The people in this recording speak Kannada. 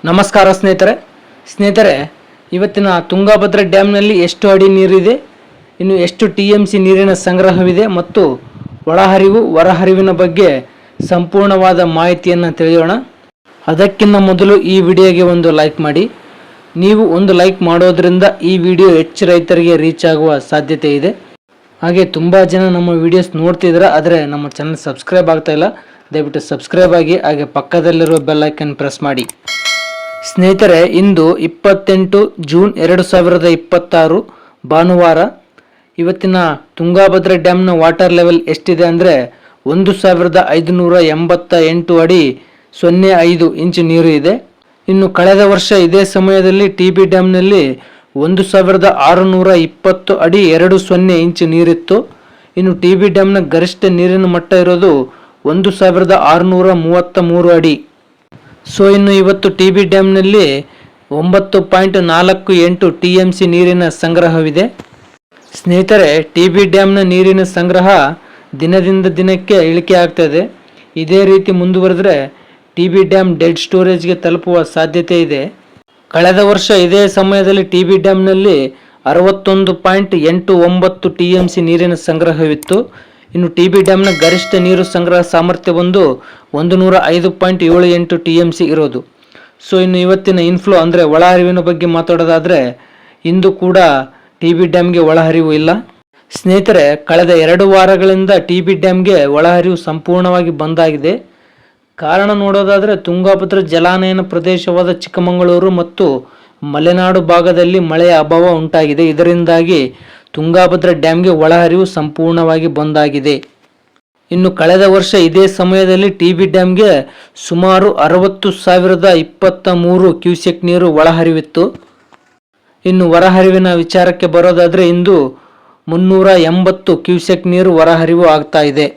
ನಮಸ್ಕಾರ ಸ್ನೇಹಿತರೆ ಇವತ್ತಿನ ತುಂಗಭದ್ರಾ ಡ್ಯಾಮ್ನಲ್ಲಿ ಎಷ್ಟು ಅಡಿ ನೀರಿದೆ, ಇನ್ನು ಎಷ್ಟು TMC ನೀರಿನ ಸಂಗ್ರಹವಿದೆ ಮತ್ತು ಒಳಹರಿವು ಹೊರಹರಿವಿನ ಬಗ್ಗೆ ಸಂಪೂರ್ಣವಾದ ಮಾಹಿತಿಯನ್ನು ತಿಳಿಯೋಣ. ಅದಕ್ಕಿಂತ ಮೊದಲು ಈ ವಿಡಿಯೋಗೆ ಒಂದು ಲೈಕ್ ಮಾಡಿ. ನೀವು ಒಂದು ಲೈಕ್ ಮಾಡೋದ್ರಿಂದ ಈ ವಿಡಿಯೋ ಹೆಚ್ಚು ರೈತರಿಗೆ ರೀಚ್ ಆಗುವ ಸಾಧ್ಯತೆ ಇದೆ. ಹಾಗೆ ತುಂಬ ಜನ ನಮ್ಮ ವಿಡಿಯೋಸ್ ನೋಡ್ತಿದ್ರೆ ಆದರೆ ನಮ್ಮ ಚಾನಲ್ ಸಬ್ಸ್ಕ್ರೈಬ್ ಆಗ್ತಾ ಇಲ್ಲ. ದಯವಿಟ್ಟು ಸಬ್ಸ್ಕ್ರೈಬ್ ಆಗಿ, ಹಾಗೆ ಪಕ್ಕದಲ್ಲಿರುವ ಬೆಲ್ ಐಕನ್ ಪ್ರೆಸ್ ಮಾಡಿ. ಸ್ನೇಹಿತರೆ, ಇಂದು 28 ಜೂನ್ 2026 ಭಾನುವಾರ. ಇವತ್ತಿನ ತುಂಗಭದ್ರಾ ಡ್ಯಾಮ್ನ ವಾಟರ್ ಲೆವೆಲ್ ಎಷ್ಟಿದೆ ಅಂದರೆ 1588 ಅಡಿ 05 ಇಂಚು ನೀರು ಇದೆ. ಇನ್ನು ಕಳೆದ ವರ್ಷ ಇದೇ ಸಮಯದಲ್ಲಿ TB ಡ್ಯಾಮ್ನಲ್ಲಿ 1620 ಅಡಿ 20 ಇಂಚು ನೀರಿತ್ತು. ಇನ್ನು TB ಡ್ಯಾಮ್ನ ಗರಿಷ್ಠ ನೀರಿನ ಮಟ್ಟ ಇರೋದು 1633 ಅಡಿ. ಇನ್ನು ಇವತ್ತು TB ಡ್ಯಾಮ್ನಲ್ಲಿ 9.48 TMC ನೀರಿನ ಸಂಗ್ರಹವಿದೆ. ಸ್ನೇಹಿತರೆ, TB ಡ್ಯಾಮ್ನ ನೀರಿನ ಸಂಗ್ರಹ ದಿನದಿಂದ ದಿನಕ್ಕೆ ಇಳಿಕೆ ಆಗ್ತದೆ. ಇದೇ ರೀತಿ ಮುಂದುವರೆದರೆ TB ಡ್ಯಾಮ್ ಡೆಡ್ ಸ್ಟೋರೇಜ್ಗೆ ತಲುಪುವ ಸಾಧ್ಯತೆ ಇದೆ. ಕಳೆದ ವರ್ಷ ಇದೇ ಸಮಯದಲ್ಲಿ TB ಡ್ಯಾಮ್ನಲ್ಲಿ 61.89 TMC ನೀರಿನ ಸಂಗ್ರಹವಿತ್ತು. ಇನ್ನು TB ಡ್ಯಾಮ್ನ ಗರಿಷ್ಠ ನೀರು ಸಂಗ್ರಹ ಸಾಮರ್ಥ್ಯ ಬಂದು 105.78 TMC ಇರೋದು. ಇನ್ನು ಇವತ್ತಿನ ಇನ್ಫ್ಲೋ ಅಂದರೆ ಒಳಹರಿವಿನ ಬಗ್ಗೆ ಮಾತಾಡೋದಾದರೆ, ಇಂದು ಕೂಡ TB ಡ್ಯಾಮ್ಗೆ ಒಳಹರಿವು ಇಲ್ಲ. ಸ್ನೇಹಿತರೆ, ಕಳೆದ 2 ವಾರಗಳಿಂದ TB ಡ್ಯಾಮ್ಗೆ ಒಳಹರಿವು ಸಂಪೂರ್ಣವಾಗಿ ಬಂದಾಗಿದೆ. ಕಾರಣ ನೋಡೋದಾದರೆ, ತುಂಗಭದ್ರಾ ಜಲಾನಯನ ಪ್ರದೇಶವಾದ ಚಿಕ್ಕಮಗಳೂರು ಮತ್ತು ಮಲೆನಾಡು ಭಾಗದಲ್ಲಿ ಮಳೆಯ ಅಭಾವ ಉಂಟಾಗಿದೆ. ಇದರಿಂದಾಗಿ ತುಂಗಭದ್ರಾ ಡ್ಯಾಮ್ಗೆ ಒಳಹರಿವು ಸಂಪೂರ್ಣವಾಗಿ ಬಂದಾಗಿದೆ. ಇನ್ನು ಕಳೆದ ವರ್ಷ ಇದೇ ಸಮಯದಲ್ಲಿ TB ಡ್ಯಾಮ್ಗೆ ಸುಮಾರು 60,023 ಕ್ಯೂಸೆಕ್ ನೀರು ಒಳಹರಿವಿತ್ತು. ಇನ್ನು ಹೊರಹರಿವಿನ ವಿಚಾರಕ್ಕೆ ಬರೋದಾದರೆ, ಇಂದು 380 ಕ್ಯೂಸೆಕ್ ನೀರು ಹೊರಹರಿವು ಆಗ್ತಾ ಇದೆ.